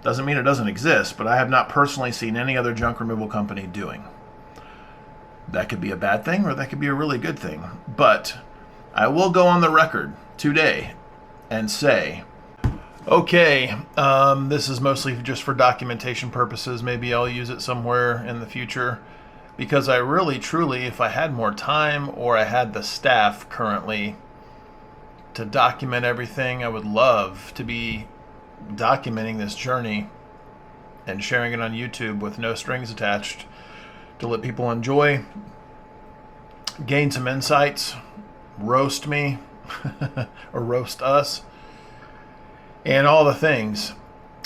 Doesn't mean it doesn't exist, but I have not personally seen any other junk removal company doing. That could be a bad thing, or that could be a really good thing. But I will go on the record today and say, okay, this is mostly just for documentation purposes. Maybe I'll use it somewhere in the future, because I really, truly, if I had more time or I had the staff currently to document everything, I would love to be documenting this journey and sharing it on YouTube with no strings attached to let people enjoy, gain some insights, roast me or roast us, and all the things.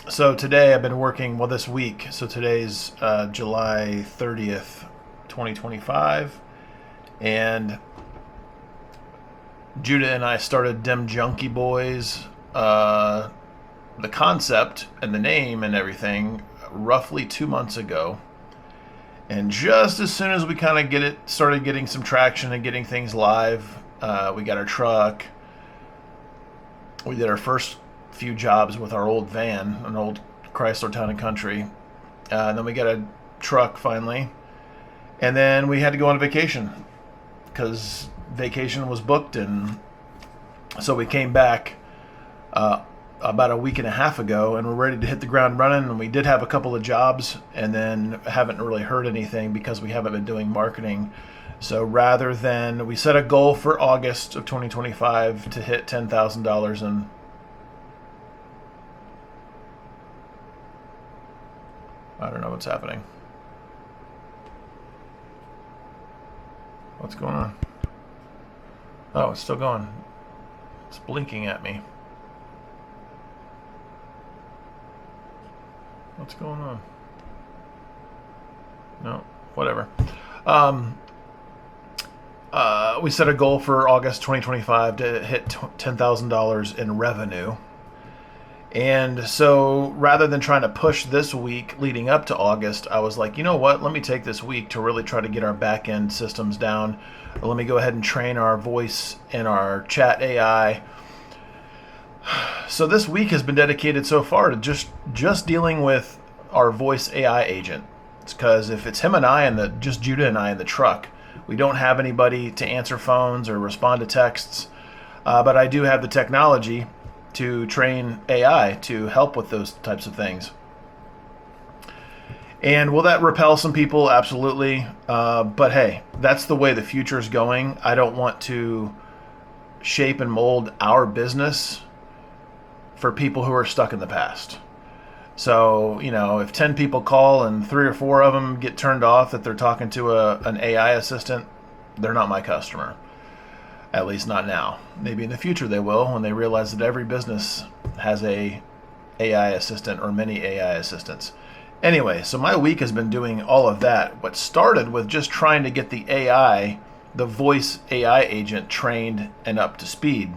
So today I've been working, well, this week, so today's July 30th, 2025, and Judah and I started Dem Junky Boys, the concept and the name and everything, roughly 2 months ago. And just as soon as we kind of started getting some traction and getting things live, we got our truck. We did our first few jobs with our old van, an old Chrysler Town and Country. And then we got a truck finally. And then we had to go on vacation because vacation was booked. And so we came back about a week and a half ago, and we're ready to hit the ground running. And we did have a couple of jobs, and then haven't really heard anything because we haven't been doing marketing. So rather than, we set a goal for August of 2025 to hit $10,000 in. I don't know what's happening. What's going on? Oh, it's still going. It's blinking at me. What's going on? No, whatever. We set a goal for August 2025 to hit $10,000 in revenue. And so rather than trying to push this week leading up to August, I was like, you know what? Let me take this week to really try to get our back end systems down. Let me go ahead and train our voice and our chat AI. So this week has been dedicated so far to just dealing with our voice AI agent. It's because if it's him and I and just Judah and I in the truck, we don't have anybody to answer phones or respond to texts. But I do have the technology to train AI to help with those types of things. And will that repel some people? Absolutely. But hey, that's the way the future is going. I don't want to shape and mold our business for people who are stuck in the past. So, if 10 people call and 3 or 4 of them get turned off that they're talking to an AI assistant, they're not my customer. At least not now. Maybe in the future they will, when they realize that every business has a AI assistant or many AI assistants. Anyway, so my week has been doing all of that. What started with just trying to get the AI, the voice AI agent, trained and up to speed,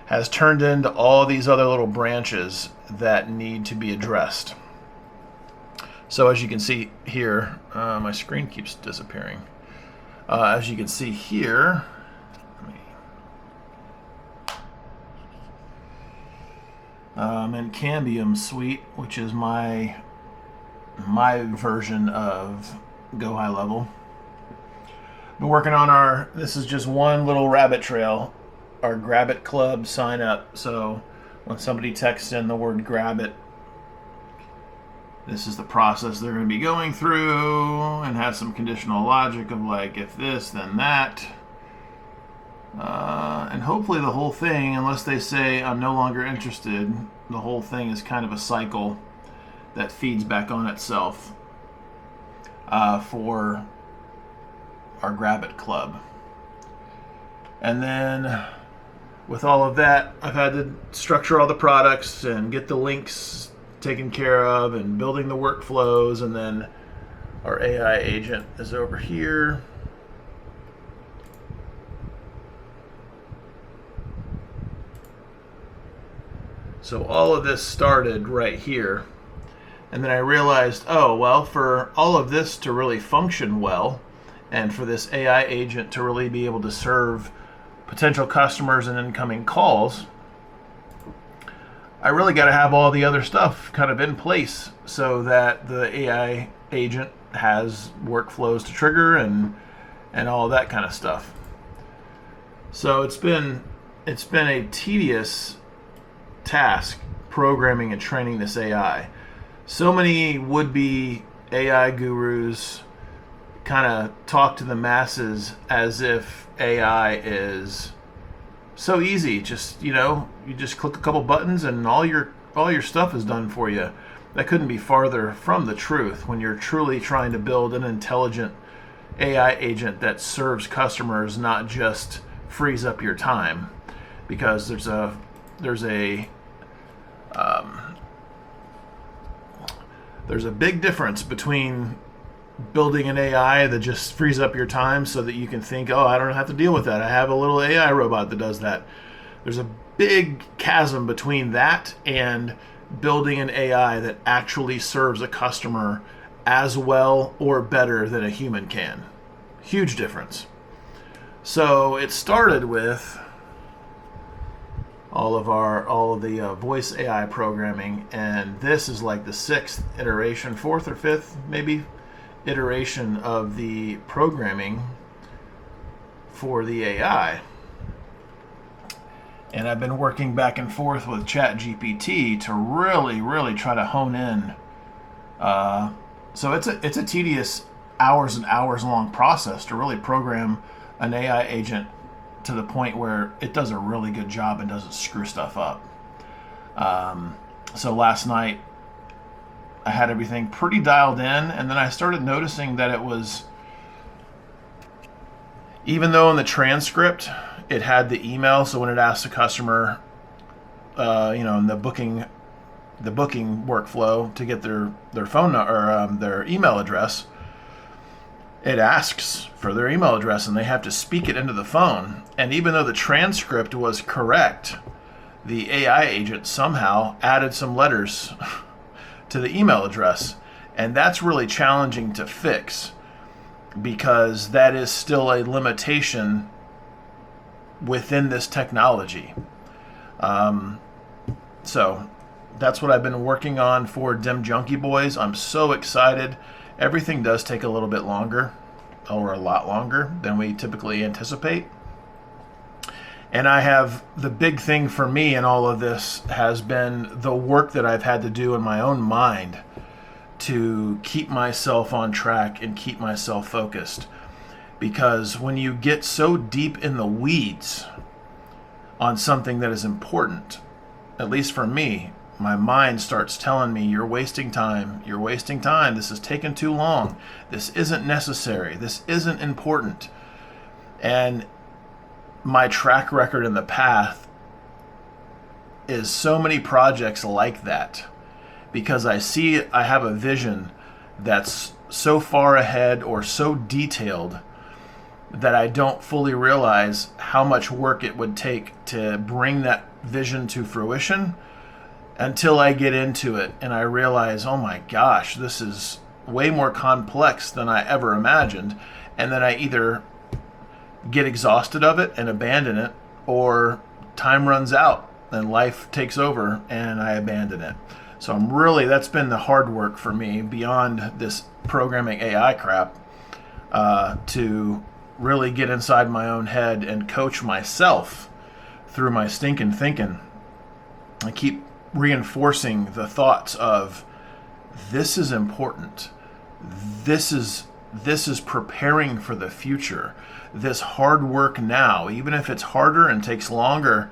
has turned into all these other little branches that need to be addressed. So as you can see here, my screen keeps disappearing. As you can see here, in Cambium Suite, which is my version of Go High Level. Been working on this is just one little rabbit trail, our Grab It Club sign up. So when somebody texts in the word grab it, this is the process they're going to be going through, and have some conditional logic of like, if this, then that. And hopefully the whole thing, unless they say I'm no longer interested, the whole thing is kind of a cycle that feeds back on itself for our Grab It Club. And then with all of that, I've had to structure all the products and get the links taken care of and building the workflows. And then our AI agent is over here. So all of this started right here. And then I realized, oh, well, for all of this to really function well, and for this AI agent to really be able to serve potential customers and incoming calls, I really got to have all the other stuff kind of in place so that the AI agent has workflows to trigger and all that kind of stuff. So it's been a tedious task programming and training this AI. So many would-be AI gurus kind of talk to the masses as if AI is so easy. Just, you just click a couple buttons and all your stuff is done for you. That couldn't be farther from the truth when you're truly trying to build an intelligent AI agent that serves customers, not just frees up your time. Because there's a big difference between building an AI that just frees up your time so that you can think, oh, I don't have to deal with that. I have a little AI robot that does that. There's a big chasm between that and building an AI that actually serves a customer as well or better than a human can. Huge difference. So it started with all of the voice AI programming, and this is like the fourth or fifth maybe iteration of the programming for the AI. And I've been working back and forth with ChatGPT to really try to hone in. So it's a tedious hours and hours long process to really program an AI agent to the point where it does a really good job and doesn't screw stuff up. So last night I had everything pretty dialed in, and then I started noticing that it was, even though in the transcript it had the email, so when it asked the customer, in the booking workflow to get their phone or their email address, it asks for their email address and they have to speak it into the phone. And even though the transcript was correct, the AI agent somehow added some letters to the email address. And that's really challenging to fix because that is still a limitation within this technology. So that's what I've been working on for Dem Junky Boys. I'm so excited. Everything does take a little bit longer, or a lot longer than we typically anticipate. And I have, the big thing for me in all of this has been the work that I've had to do in my own mind to keep myself on track and keep myself focused. Because when you get so deep in the weeds on something that is important, at least for me, my mind starts telling me, you're wasting time, this is taking too long, this isn't necessary, this isn't important. And my track record in the past is so many projects like that, because I have a vision that's so far ahead or so detailed that I don't fully realize how much work it would take to bring that vision to fruition until I get into it and I realize, oh my gosh, this is way more complex than I ever imagined. And then I either get exhausted of it and abandon it, or time runs out and life takes over and I abandon it. So that's been the hard work for me beyond this programming AI crap, to really get inside my own head and coach myself through my stinking thinking. I keep reinforcing the thoughts of, this is important. This is preparing for the future. This hard work now, even if it's harder and takes longer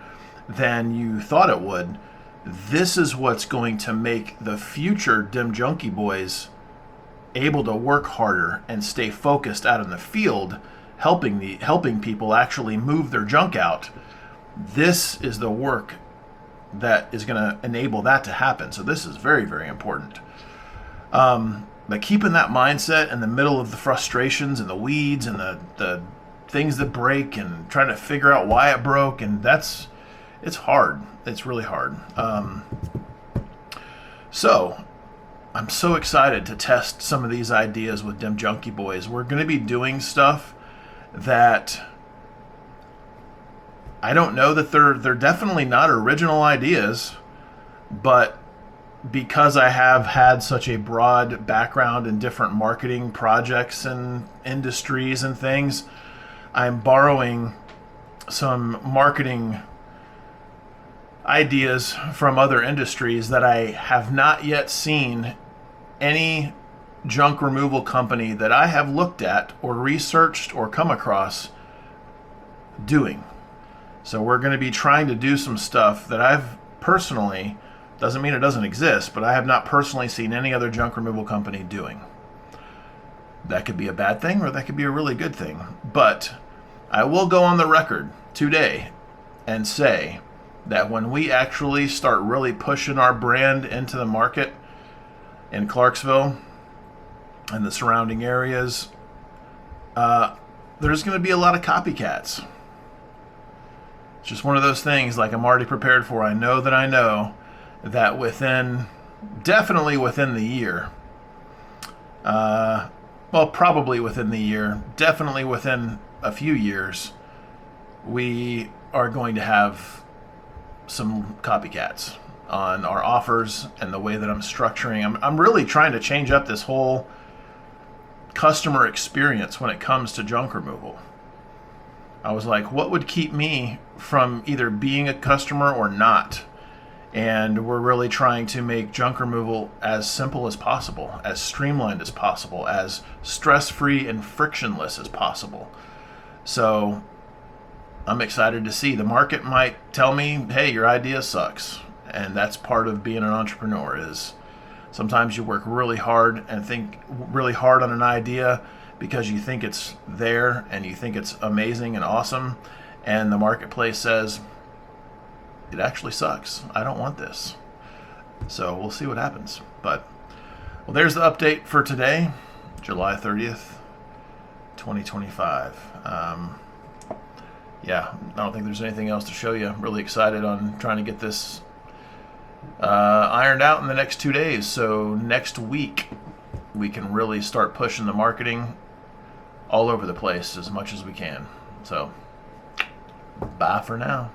than you thought it would, this is what's going to make the future Dem Junky Boys able to work harder and stay focused out in the field, helping people actually move their junk out. This is the work that is going to enable that to happen. So this is very, very important. But keeping that mindset in the middle of the frustrations and the weeds and the things that break and trying to figure out why it broke, and it's hard. It's really hard. So I'm so excited to test some of these ideas with Dem Junky Boys. We're going to be doing stuff that I don't know that they're definitely not original ideas. But because I have had such a broad background in different marketing projects and industries and things, I'm borrowing some marketing ideas from other industries that I have not yet seen any junk removal company that I have looked at or researched or come across doing. So we're going to be trying to do some stuff that I've personally, doesn't mean it doesn't exist, but I have not personally seen any other junk removal company doing. That could be a bad thing or that could be a really good thing. But I will go on the record today and say that when we actually start really pushing our brand into the market in Clarksville and the surrounding areas, there's going to be a lot of copycats. It's just one of those things, like, I'm already prepared for. I know that definitely within the year, probably within the year, definitely within a few years, we are going to have some copycats on our offers and the way that I'm structuring. I'm really trying to change up this whole customer experience when it comes to junk removal. I was like, what would keep me from either being a customer or not? And we're really trying to make junk removal as simple as possible, as streamlined as possible, as stress-free and frictionless as possible. So I'm excited to see. The market might tell me, hey, your idea sucks. And that's part of being an entrepreneur, is sometimes you work really hard and think really hard on an idea because you think it's there and you think it's amazing and awesome. And the marketplace says, it actually sucks. I don't want this. So we'll see what happens. But, well, there's the update for today, July 30th, 2025. Yeah, I don't think there's anything else to show you. I'm really excited on trying to get this ironed out in the next 2 days. So next week, we can really start pushing the marketing all over the place as much as we can. So, bye for now.